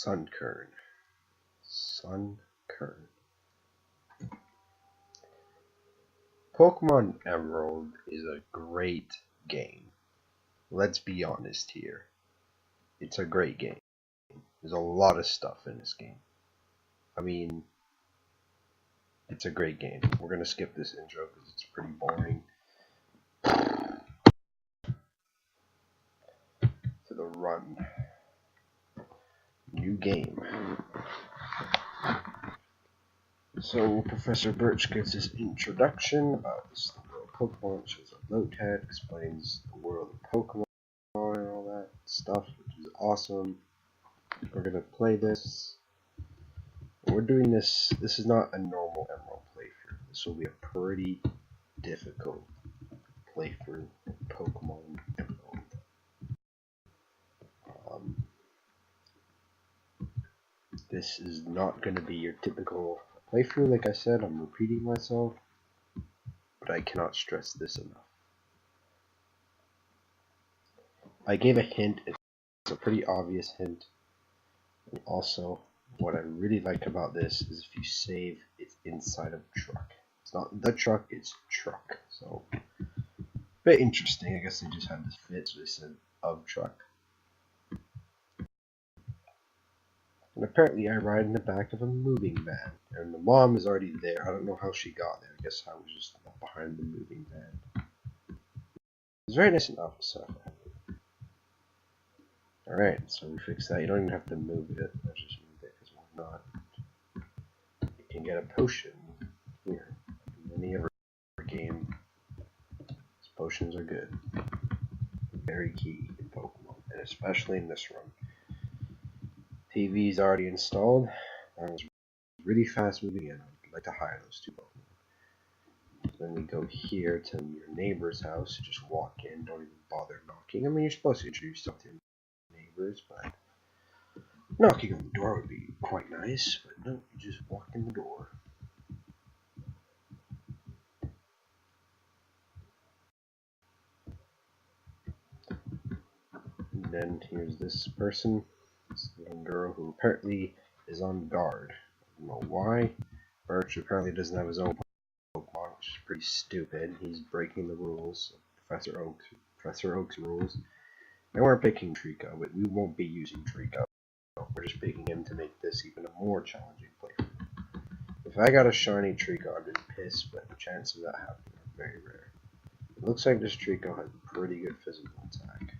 Sunkern. Sunkern. Pokemon Emerald is a great game. Let's be honest here. It's a great game. There's a lot of stuff in this game. I mean, it's a great game. We're going to skip this intro because it's pretty boring. To the run. New game. So Professor Birch gives his introduction about the world of Pokemon, shows a Lotad, explains the world of Pokemon and all that stuff, which is awesome. We're gonna play this. We're doing this. This is not a normal Emerald playthrough. This will be a pretty difficult playthrough of Pokemon Emerald. This is not going to be your typical playthrough. Like I said, I'm repeating myself, but I cannot stress this enough. I gave a hint. It's a pretty obvious hint. And also, what I really like about this is if you save, it's inside of a truck. It's not the truck, it's truck. So, a bit interesting. I guess they just had this fit, so they said of truck. And apparently I ride in the back of a moving van. And the mom is already there. I don't know how she got there. I guess I was just behind the moving van. It's very nice enough, so. Alright, so we fixed that. You don't even have to move it. Let's just move it because why not? You can get a potion here. In any other game, these potions are good. Very key in Pokemon, and especially in this run. TV is already installed. That was really fast moving in. I'd like to hire those two Pokemon. Then we go here to your neighbor's house. You just walk in, don't even bother knocking. I mean, you're supposed to introduce yourself to your neighbors, but knocking on the door would be quite nice. But no, you just walk in the door. And then here's this person, this young girl who apparently is on guard. I don't know why. Birch apparently doesn't have his own Pokemon, which is pretty stupid. He's breaking the rules of Professor Oak's rules. And we're picking Trico, but we won't be using Trico. We're just picking him to make this even a more challenging playthrough. If I got a shiny Trico, I'd be pissed, but the chances of that happening are very rare. It looks like this Trico has pretty good physical attack.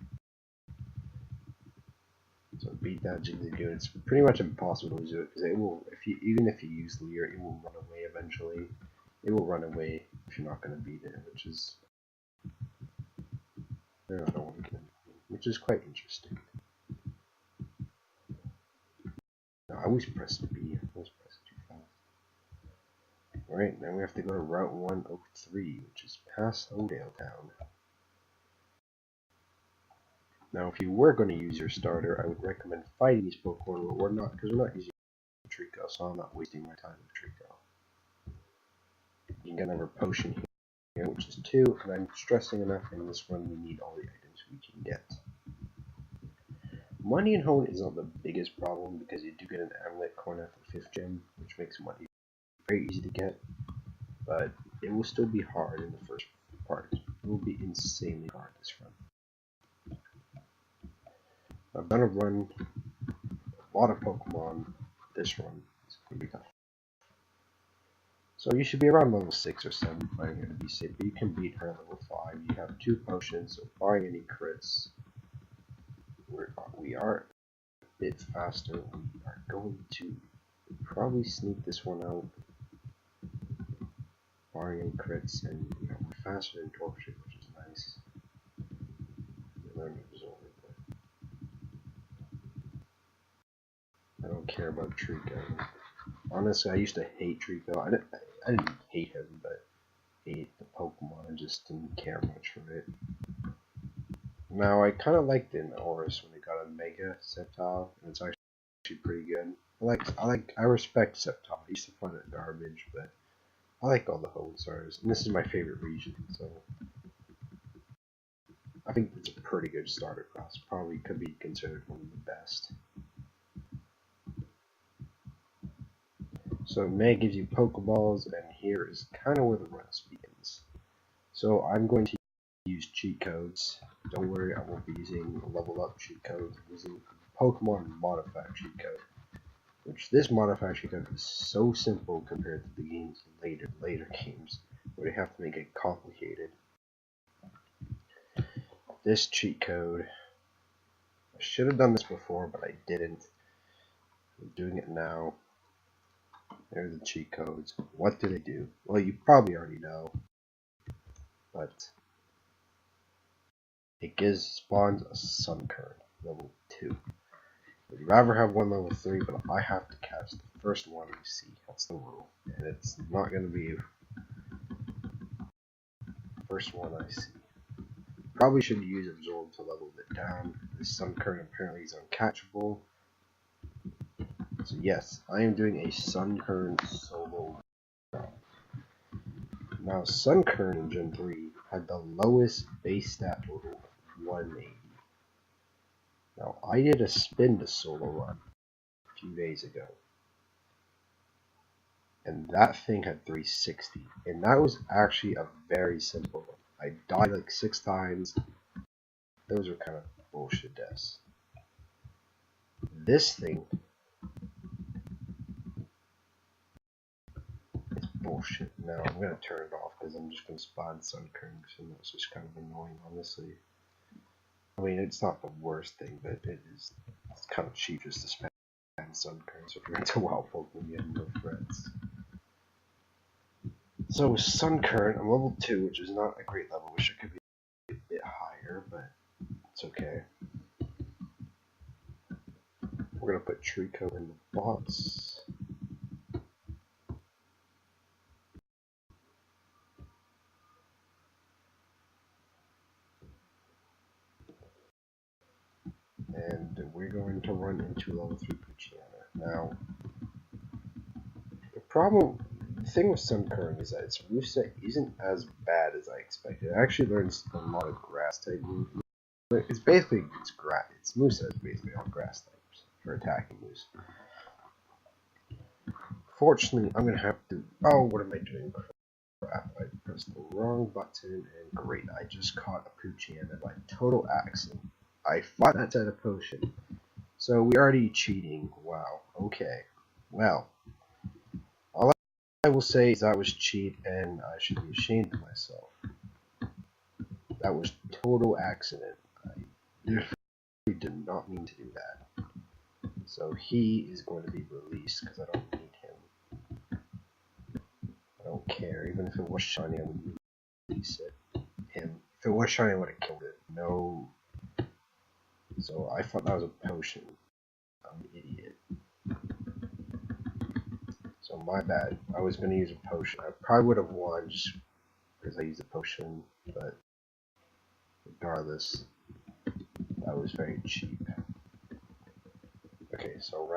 So beat that Jigglypuff. It's pretty much impossible to do it because it will, even if you use Leer, it will run away eventually. It will run away if you're not going to beat it, which is which is quite interesting. No, I always press B. I always press too fast. Alright, now we have to go to Route 103, which is past Oakdale Town. Now, if you were going to use your starter, I would recommend fighting these Pokemon, but we're not, because we're not using Trico, so I'm not wasting my time with Trico. You can get another potion here, which is 2, and I'm stressing enough in this one we need all the items we can get. Money in Hone is not the biggest problem because you do get an Amulet coin at the 5th gym, which makes money very easy to get, but it will still be hard in the first part. It will be insanely hard this run. I'm gonna run a lot of Pokemon this run. It's gonna be tough. So you should be around level 6 or 7 fighting her to be safe, but you can beat her at level 5. You have 2 potions, so barring any crits, we are a bit faster. We are going to probably sneak this one out, barring any crits, and we're faster than Torchic, which is nice. I don't care about Trico. Honestly, I used to hate Trico. I didn't hate him, but hate the Pokemon. I just didn't care much for it. Now, I kind of liked it in Oris when they got a Mega Sceptile, and it's actually pretty good. I respect Sceptile. I used to find it garbage, but I like all the Hoenstars, and this is my favorite region, so I think it's a pretty good starter class. Probably could be considered one of the best. So May gives you Pokeballs, and here is kind of where the rest begins. So I'm going to use cheat codes. Don't worry, I won't be using level up cheat codes. I'm using Pokemon modifier cheat code. Which this modifier cheat code is so simple compared to the games later games where they have to make it complicated. This cheat code, I should have done this before, but I didn't. I'm doing it now. There's the cheat codes. What do they do? Well, you probably already know, but it spawns a Sunkern, level 2. Would you rather have one level 3, but I have to catch the first one you see. That's the rule. And it's not going to be the first one I see. Probably should use Absorb to level it down. This Sunkern apparently is uncatchable. So yes, I am doing a Sunkern solo run. Now Sunkern in Gen 3 had the lowest base stat total, 180. Now I did a spin to solo run a few days ago. And that thing had 360. And that was actually a very simple one. I died like 6 times. Those are kind of bullshit deaths. This thing is bullshit. Now I'm going to turn it off because I'm just going to spawn Sunkerns, and that's just kind of annoying, honestly. I mean, it's not the worst thing, but it's kind of cheap just to spam Sunkerns. If you're into wild Pokemon, you have no friends. So with Sunkern, I'm level 2, which is not a great level. Wish it could be a bit higher, but it's okay. We're going to put Trico in the box. And we're going to run into level 3 Poochyena. Now, the thing with Sunkern is that its moveset isn't as bad as I expected. It actually learns a lot of grass type moves. It's basically, its moveset is basically all grass types for attacking moves. Fortunately, I'm going to have to, oh, what am I doing? Crap, I pressed the wrong button, and great, I just caught a Poochyena by total accident. I thought that's at a potion. So we already cheating. Wow. Okay. Well, all I will say is that was cheat, and I should be ashamed of myself. That was total accident. I really did not mean to do that. So he is going to be released because I don't need him. I don't care. Even if it was shiny, I would release it. Him. If it was shiny, I would have killed it. No. So I thought that was a potion. I'm an idiot. So my bad. I was going to use a potion. I probably would have won just because I used a potion, but regardless, that was very cheap. Okay, so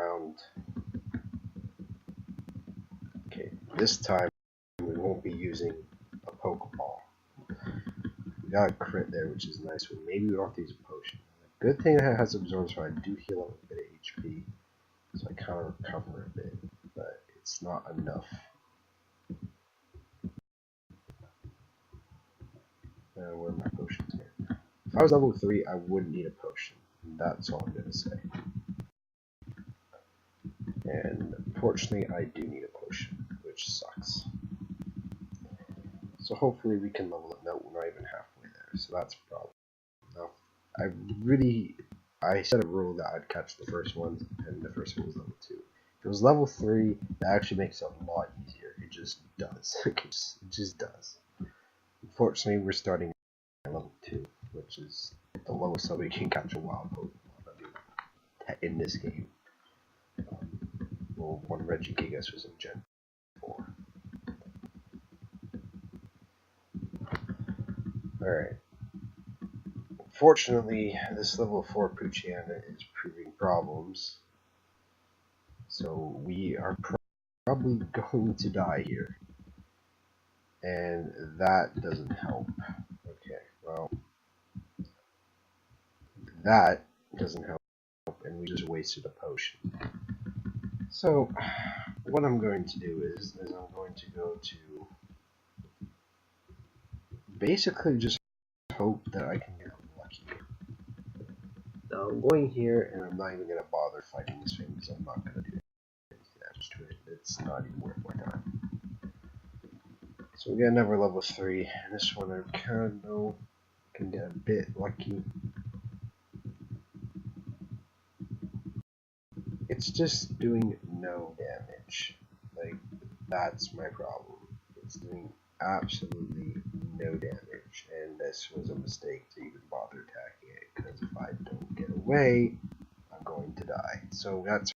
okay, this time we won't be using a Pokeball. We got a crit there, which is nice, but maybe we don't have to use a potion. Good thing that it has Absorb, so I do heal up a bit of HP, so I kind of recover a bit, but it's not enough. Where are my potions here? If I was level 3, I wouldn't need a potion. That's all I'm going to say. And unfortunately, I do need a potion, which sucks. So hopefully we can level it. No, we're not even halfway there, so that's a problem. Now, I set a rule that I'd catch the first one, and the first one was level 2. If it was level 3, that actually makes it a lot easier. It just does. It just does. Unfortunately, we're starting at level 2, which is the lowest level you can catch a wild Pokemon in this game. Well, one Regigigas was in Gen 4. Alright. Fortunately, this level 4 Poochyena is proving problems. So we are probably going to die here. And that doesn't help. Okay, well, that doesn't help, and we just wasted a potion. So, what I'm going to do is I'm going to go to basically just hope that I can get lucky. Now I'm going here and I'm not even going to bother fighting this thing because I'm not going to do anything damage to it. It's not even worth my time. So we got another level 3, and this one I kind of know can get a bit lucky. It's just doing no damage. Like, that's my problem. It's doing absolutely no damage, and this was a mistake to even bother attacking it, because if I don't get away, I'm going to die. So that's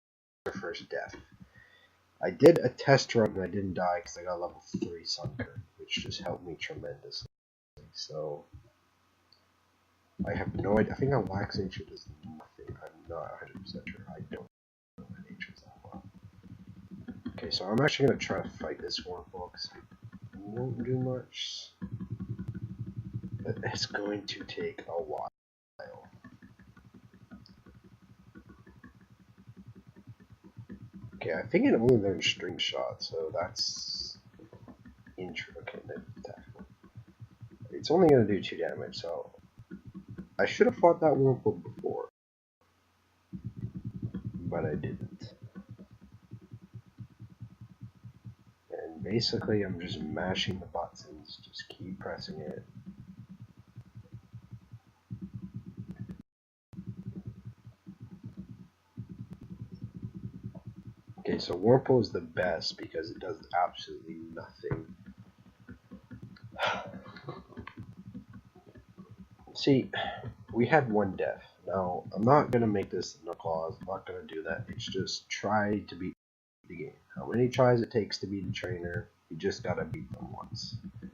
our first death. I did a test run and I didn't die because I got level 3 Sunkern, which just helped me tremendously. So I have no idea. I think on Wax Nature does nothing. I'm not 100% sure. I don't know my natures that well. Okay, so I'm actually going to try to fight this Wurmple because it won't do much. But it's going to take a while. Okay, I think it only learned String Shot, so that's intricate attack. It's only going to do 2 damage, so I should have fought that Wurmple before, but I didn't. And basically, I'm just mashing the buttons, just keep pressing it. Okay, so Wurmple is the best because it does absolutely nothing. See, we had 1 death. Now, I'm not going to make this no clause. I'm not going to do that. It's just try to beat the game. How many tries it takes to beat a trainer, you just got to beat them once. It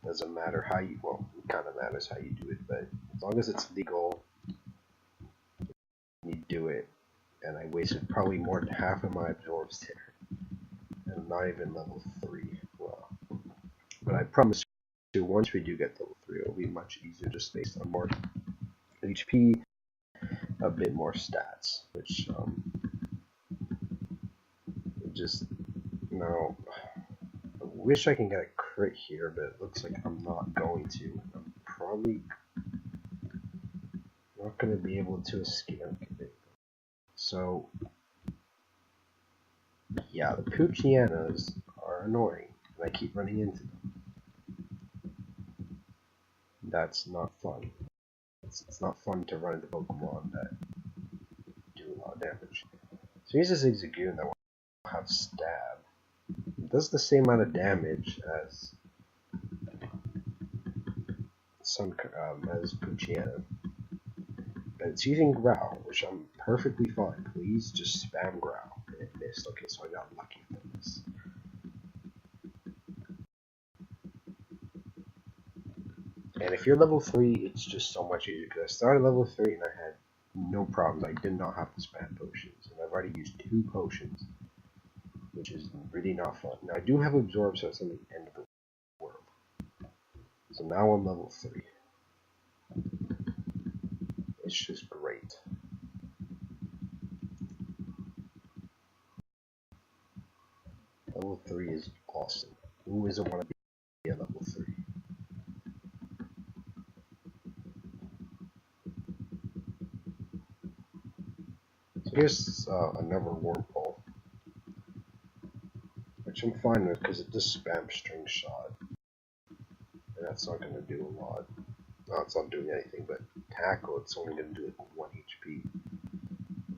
doesn't matter how you, well, it kind of matters how you do it, but as long as it's legal, you do it. And I wasted probably more than half of my absorbs there. And I'm not even level 3. Well, but I promise you, once we do get level 3, it'll be much easier just based on more HP, a bit more stats, which just, you know, I wish I can get a crit here, but it looks like I'm not going to. I'm probably not going to be able to escape. So, yeah, the Poochyena are annoying, and I keep running into them. That's not fun. It's not fun to run into Pokemon that do a lot of damage. So here's this Zigzagoon that will have Stab. It does the same amount of damage as as Poochyena. But it's using Growl, which I'm perfectly fine. Please just spam Growl. And it missed. Okay, so I got lucky with this. And if you're level 3, it's just so much easier. Because I started level 3 and I had no problems. I did not have to spam potions. And I've already used 2 potions, which is really not fun. Now I do have Absorb, so it's on the end of the world. So now I'm level 3. It's just great. Level 3 is awesome. Who doesn't want to be at level 3? So here's another Wurmple, which I'm fine with because it just spams String Shot. And that's not going to do a lot. No, it's not doing anything, but Tackle, it's only going to do like 1 HP.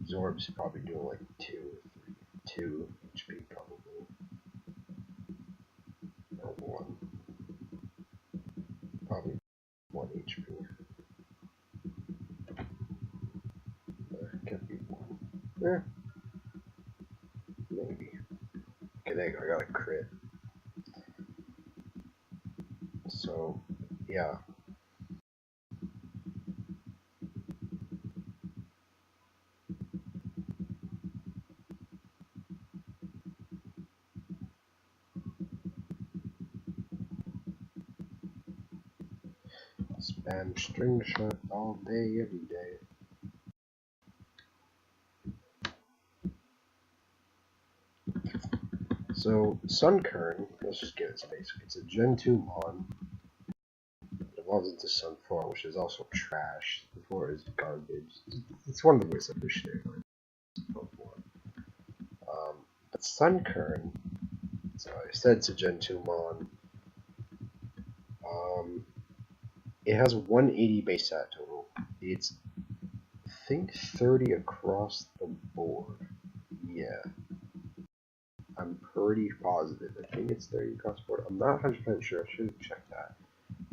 Absorb's probably doing like 2 or 3. 2 HP probably. Or 1. Probably 1 HP. Could be 1. Maybe. Okay, there you go, I got a crit. So, yeah. Spam String Shot all day, every day. So Sunkern, let's just get its basic. It's a Gen 2 Mon. It evolves into Sun 4, which is also trash. The 4 is garbage. It's one of the worst evolutionary lines of Pokemon. But Sunkern, so I said it's a Gen 2 Mon. It has 180 base stat total. It's, I think, 30 across the board. Yeah. I'm pretty positive. I think it's 30 across the board. I'm not 100% sure. I should have checked that.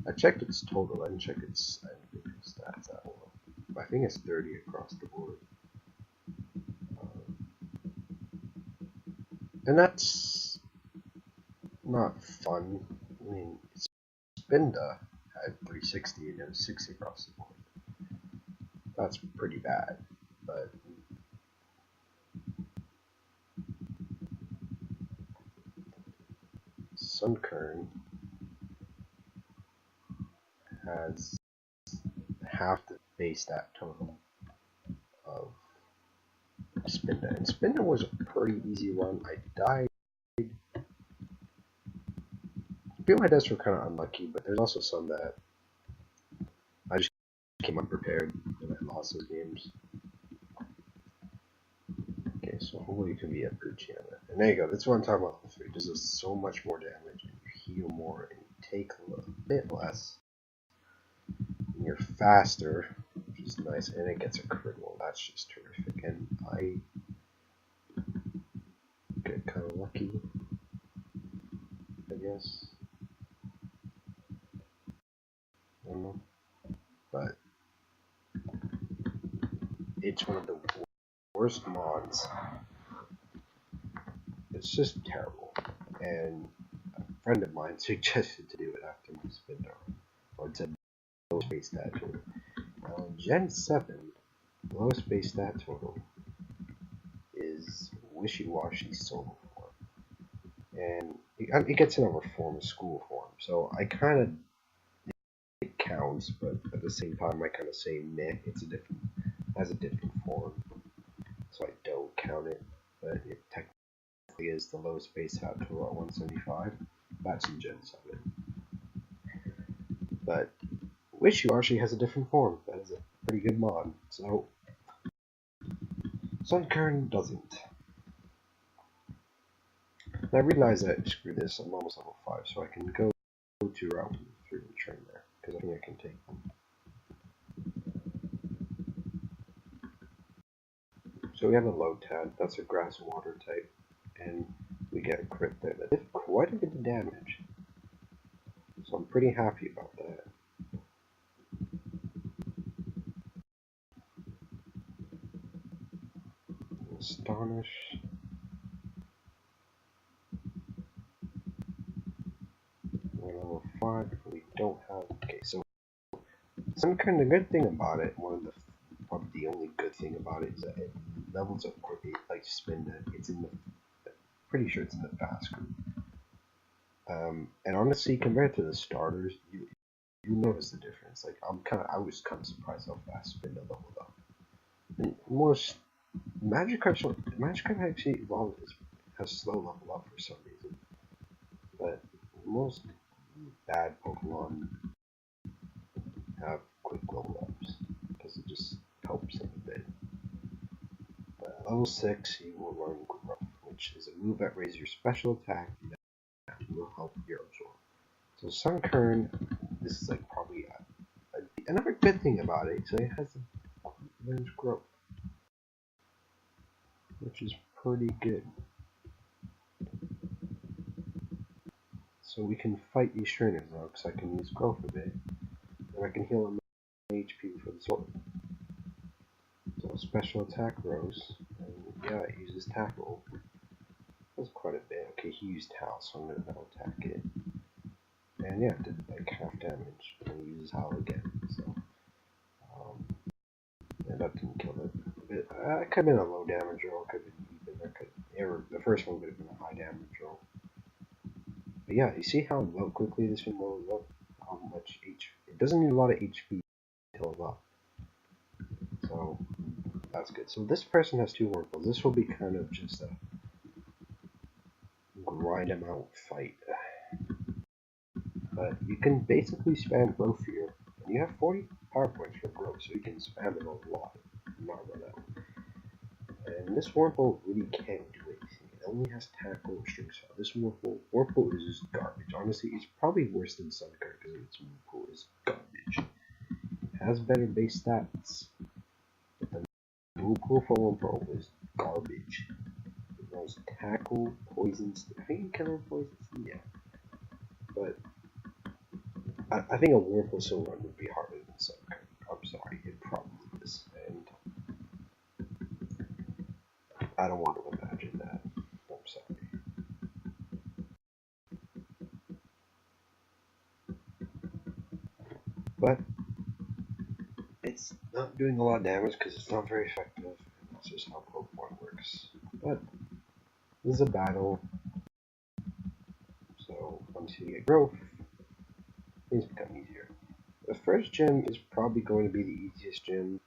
I checked its total. I didn't check its individual stats that well. But I think it's 30 across the board. And that's not fun. I mean, Spinda had 360 and it was 60 across the board. That's pretty bad. But Sunkern has half the base stat total of Spinda. And Spinda was a pretty easy run. I died. I feel my deaths were kind of unlucky, but there's also some that I just came unprepared and I lost those games. Okay, so hopefully you can be a Poochyena. And there you go, that's what I'm talking about with 3. It does so much more damage, and you heal more, and you take a bit less. And you're faster, which is nice, and it gets a crit roll. That's just terrific. And I get kind of lucky, I guess. I don't know. But it's one of the worst mods. It's just terrible. And a friend of mine suggested to do it after my spin down. Or it said lowest base stat total. Now in Gen 7, the lowest base stat total is Wishy-Washy Solo form. And it gets in over form, school form. So I kind of, it counts, but at the same time I kind of say meh, has a different form. So I don't count it, but it technically is the lowest base stat total at 175. That's in Gen 7. But Wishy-Washy has a different form. That is a pretty good mod. So Sunkern doesn't. And I realize that, screw this, I'm almost level 5, so I can go to Route 3 and train there, because I think I can take them. So we have a Lotad, that's a grass water type, and we get a crit there that did quite a bit of damage. So I'm pretty happy about that. Astonish. We're level 5, we don't have, okay, so some kind of good thing about it, probably the only good thing about it is that it levels up quickly, like Spinda. It's in the, pretty sure it's in the fast group. And honestly, compared to the starters, you notice the difference. Like I was kind of surprised how fast Spinda leveled up. And most Magikarp actually has slow level up for some reason, but most bad Pokemon have quick level ups because it just helps them a bit. But level 6, you will learn Growth, which is a move that raises your special attack and will help your absorb. So Sunkern, this is like probably another good thing about it. So it has advanced growth, which is pretty good. So we can fight these trainers now, because I can use growth a bit, and I can heal them HP for the sword. So special attack rose, and yeah, it uses tackle. That's quite a bit. Okay, he used Howl, so I'm gonna attack it. And yeah, it did like half damage, and he uses Howl again. So yeah, that didn't kill it. It could have been a low damage roll, could have been even. The first one could have been a high damage roll. But yeah, you see how quickly this one levels up? How much HP? It doesn't need a lot of HP to level up. So that's good. So this person has 2 Wurmples. This will be kind of just a grind them out fight. But you can basically spam growth here. And you have 40 power points for growth, so you can spam it a lot and not run out. And this Wurmple really can't do anything. It only has tackle and string shot. This Wurmple is just garbage. Honestly, it's probably worse than Sunkern because its Wurmple is garbage. It has better base stats, but the Wurmple for Wurmple is garbage. It knows tackle, poisons. I think you can run poisons, yeah. But I think a Wurmple solo run would be harder than Sunkern. I'm sorry, it probably is. And I don't want to imagine that. I'm sorry. But it's not doing a lot of damage because it's not very effective. And that's just how Pokemon works. But this is a battle. So once you get growth, things become easier. The first gym is probably going to be the easiest gym.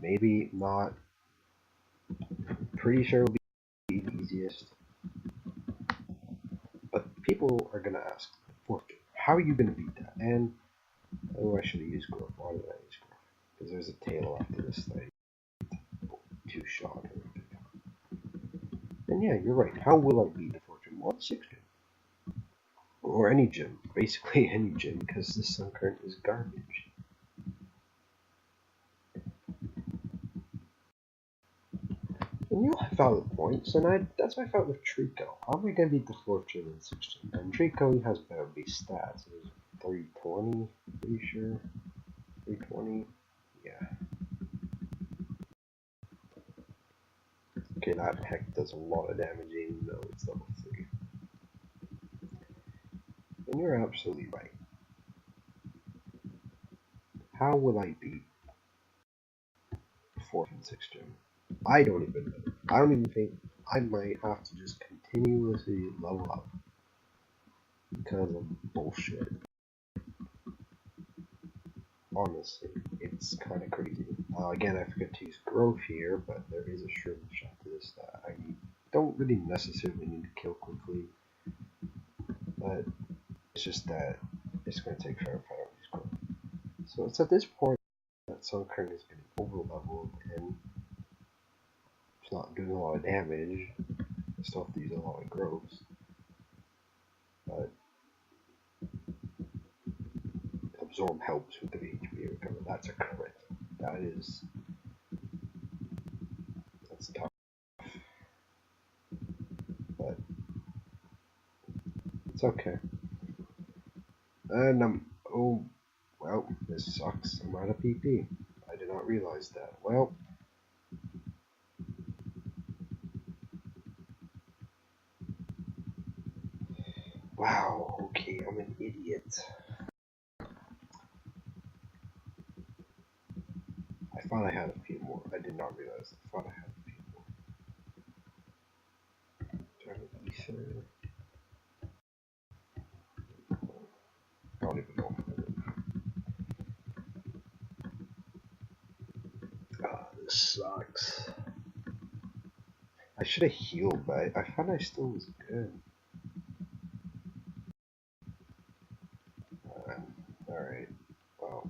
Maybe not. Pretty sure it will be the easiest. But people are going to ask, how are you going to beat that? And oh, I should have used growth. Why did I use growth? Because there's a tail after this thing. Two shot. And yeah, you're right. How will I beat the Fortune 1/6 gym? Or any gym. Basically any gym, because this Sunkern is garbage. And you'll have valid points, and that's what I felt with Trico. How am I going to beat the Fortune in 16? And Trico has better base stats. It was 320, pretty sure. 320, yeah. Okay, that heck does a lot of damage even though it's level 3. And you're absolutely right. How will I beat the 4th and 6th gym? I don't even know. I don't even think I might have to just continuously level up because of bullshit. Honestly, it's kind of crazy. Again, I forgot to use growth here, but there is a shrimp shot to this that I don't really necessarily need to kill quickly. But it's just that it's going to take forever to use growth. So it's at this point that Sunkern is getting over leveled and it's not doing a lot of damage. I still have to use a lot of growth. But Absorb helps with the HP recovery. That's a crit. That's tough. But it's okay. And oh, well, this sucks. I'm out of PP. I did not realize that. Well, wow, okay, I'm an idiot. I thought I had a few more. I did not realize. I thought I had a few more. Dragon Ether. I don't even know. This sucks. I should have healed, but I thought I still was good. Alright. Well,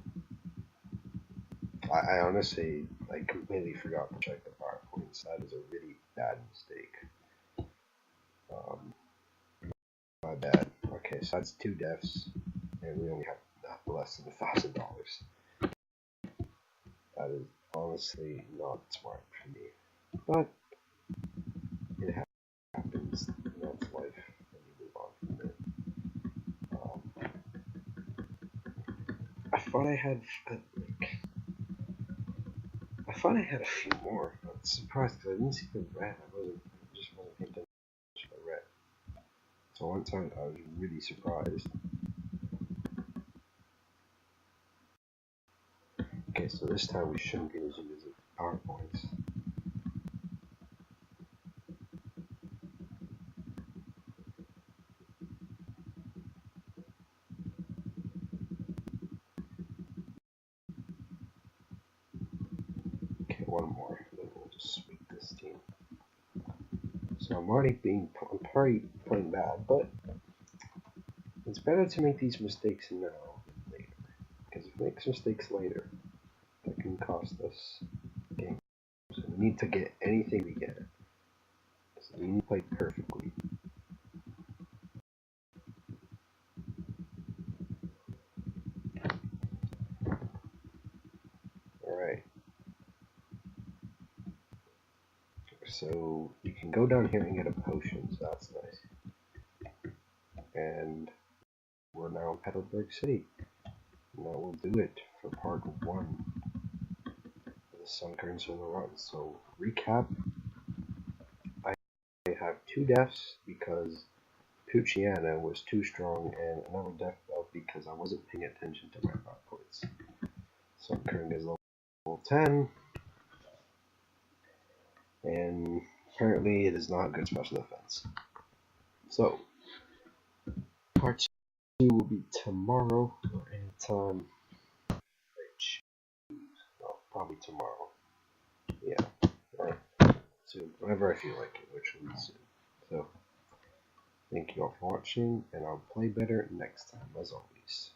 I honestly, completely forgot to check the power points. That is a really bad mistake. My bad. Okay, so that's 2 deaths, and we only have less than $1,000. That is honestly not smart for me, but it happens. That's life, and you move on from it. I thought I had a few more. I'm surprised because I didn't see the red. I just wasn't paying attention to the red. So one time I was really surprised. Okay, so this time we shouldn't be losing the power points. Okay, one more, then we'll just sweep this team. So I'm probably playing bad, but it's better to make these mistakes now than later. Because if we make mistakes later, that can cost us games. So we need to get anything we get. So we need to play perfectly. Alright. So you can go down here and get a potion, so that's nice. And we're now in Petalburg City. And that will do it for part 1 of the Sun Currents on the Run. So, recap, I have 2 deaths because Pucciana was too strong, and another death fell because I wasn't paying attention to my outputs. Sun Current is level 10, and apparently it is not good special defense. So, part 2 will be tomorrow, or anytime I choose. Well, probably tomorrow. Yeah, or soon, whenever I feel like it, which will be soon. So, thank you all for watching, and I'll play better next time, as always.